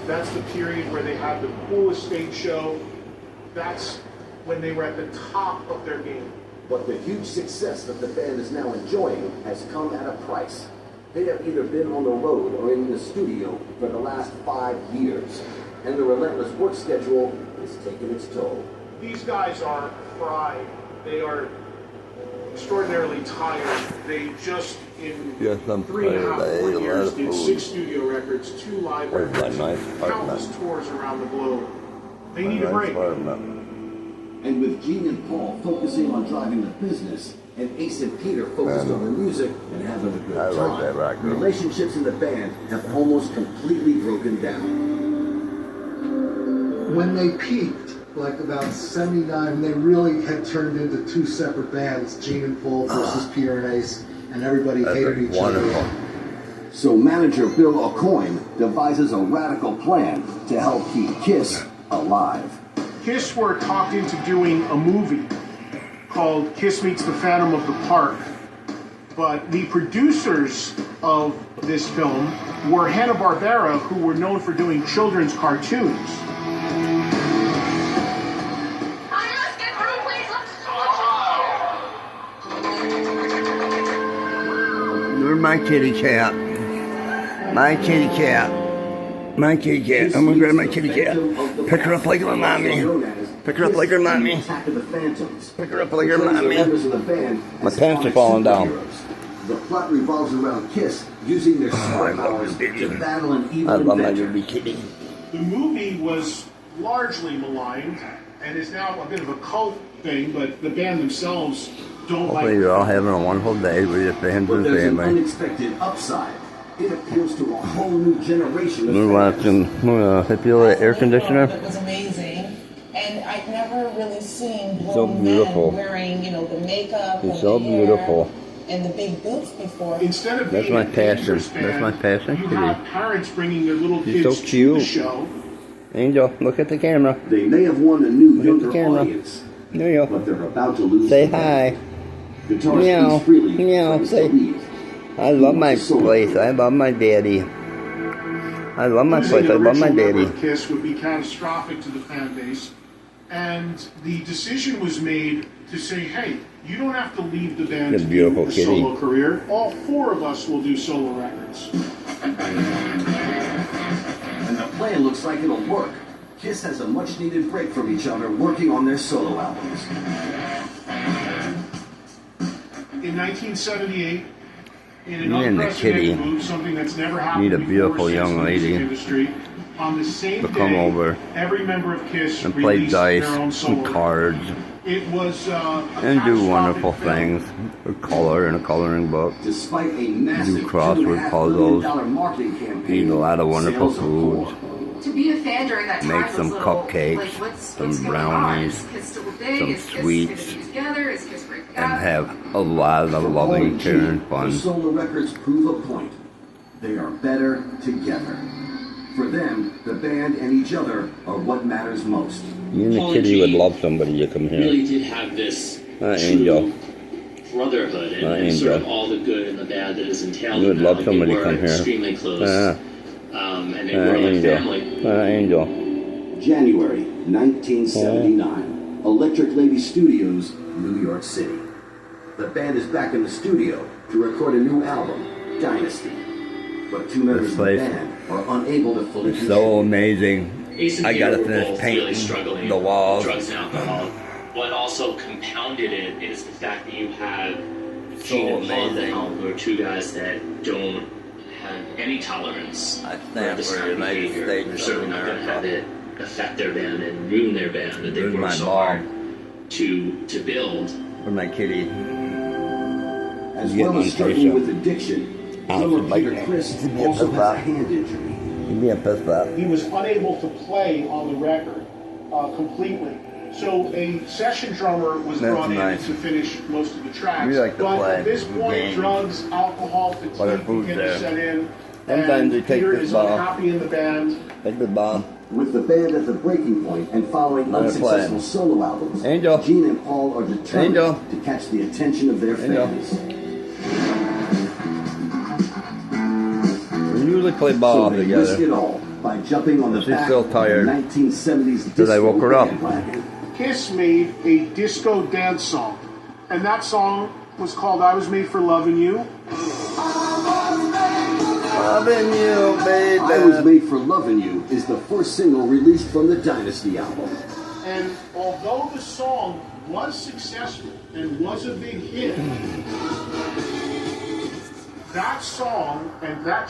That's the period where they had the coolest stage show. That's when they were at the top of their game. But the huge success that the band is now enjoying has come at a price. They have either been on the road or in the studio for the last 5 years, and the relentless work schedule is taking its toll. These guys are fried. They are extraordinarily tired. They just, in 3.5 years, did 6 studio records, 2 live records, countless tours around the globe. They need a break. And with Gene and Paul focusing on driving the business, and Ace and Peter focused on the music and having a good time, relationships in the band have almost completely broken down. When they peaked, like about 79, they really had turned into 2 separate bands, Gene and Paul versus Peter and Ace, and everybody hated each other. So manager Bill Aucoin devises a radical plan to help keep Kiss alive. Kiss were talked into doing a movie called Kiss Meets the Phantom of the Park. But the producers of this film were Hanna-Barbera, who were known for doing children's cartoons. Where's my kitty cat? My kitty cat. My kitty cat. I'm gonna grab my kitty cat. Pick her up like her mommy. Pick her up like her mommy. Pick her up like her mommy. My pants are falling down. The plot revolves around Kiss using their star powers to battle an evil I love my inventor. baby kitty. The movie was largely maligned and is now a bit of a cult thing, but the band themselves don't Hopefully like you're all having a wonderful day with your friends But and there's an family. unexpected upside. It appeals to a whole new generation of We're watching Hippie air conditioner. It was amazing, and I'd never really seen So grown beautiful. men wearing, the makeup It's and so the hair beautiful. and the big boots before. Instead of That's being my a passion. dangerous band, That's my passion, you kitty. have parents bringing their little She's kids so to cute. the show. Angel, look at the camera. They may have won a new Look at the younger camera. audience, There you go. but they're about to lose Say the band. hi. Guitarist Meow. Ace Frehley Meow. claims Say- to leave. I love my place. I love my daddy. I love my Losing place. I an love my original member daddy. of Kiss would be catastrophic to the fan base, and the decision was made to say, hey, you don't have to leave the band Good, to beautiful do a kitty. solo career. All 4 of us will do solo records. And the plan looks like it'll work. Kiss has a much-needed break from each other working on their solo albums. In 1978, in an Me and the kitty unprecedented move, something that's never happened need a before beautiful since young the music lady industry, on the same to come day, over every member of Kiss and play released dice their own solo and cards It was a and do wonderful catastrophic things. A color in a coloring book. Despite a massive crossword $2.5 puzzles, million marketing campaign, eat a lot of wonderful sales are foods. poor. To be a fan during that time Make was some little, cupcakes, like, what's some going brownies, on? Is Kiss still big? some Is Kiss sweets, gonna be together? Is Kiss breaking and up? have a lot of For loving, Paul and caring Gene, fun. The solo records prove a point. They are better together. For them, the band and each other are what matters most. You and the Paul and kitty would Gene love somebody to come here. really did have this Angel. true brotherhood and, Angel. sort of all the good and the bad that is entailed. You would in love that. somebody They to were come here. extremely close, and they were like Angel. family. Angel. January 1979. Electric Lady Studios, New York City. The band is back in the studio to record a new album, Dynasty. But 2 members of the place band are unable to fully It's contribute. so amazing. Ace and I Peter gotta were finish both painting really struggling the walls. with drugs and alcohol. What also compounded it is the fact that you have Gene and Paul at the amazing. helm, who are 2 guys that don't have any tolerance I for stand this for kind the of United behavior. States They're of certainly not going to have America. it affect their band and ruin their band that they Ruin my worked so ball. hard to build. For my kitty. As Get well on as struggling Tasha. with addiction, I'll drummer just bite Peter it. Criss Give me a also has pizza. a hand injury. Give me a piss up. He was unable to play on the record completely. So a session drummer was That's brought nice. in to finish most of the tracks. We like to but play at this point, games. drugs, alcohol, While fatigue there's food begin to there. set in. Sometimes and they take Peter this is ball. unhappy in the band. Take the bomb. With the band at the breaking point and following Let it unsuccessful play. solo albums, Angel. Gene and Paul are determined Angel. to catch the attention of their Angel. fans. We usually play ball So they risk together. it all by jumping on the She's back still of tired. the 1970s Did I woke her up? bandwagon. Kiss made a disco dance song, and that song was called "I Was Made for Loving You." Loving you, baby. I Was Made for Loving You is the first single released from the Dynasty album. And although the song was successful and was a big hit, that song and that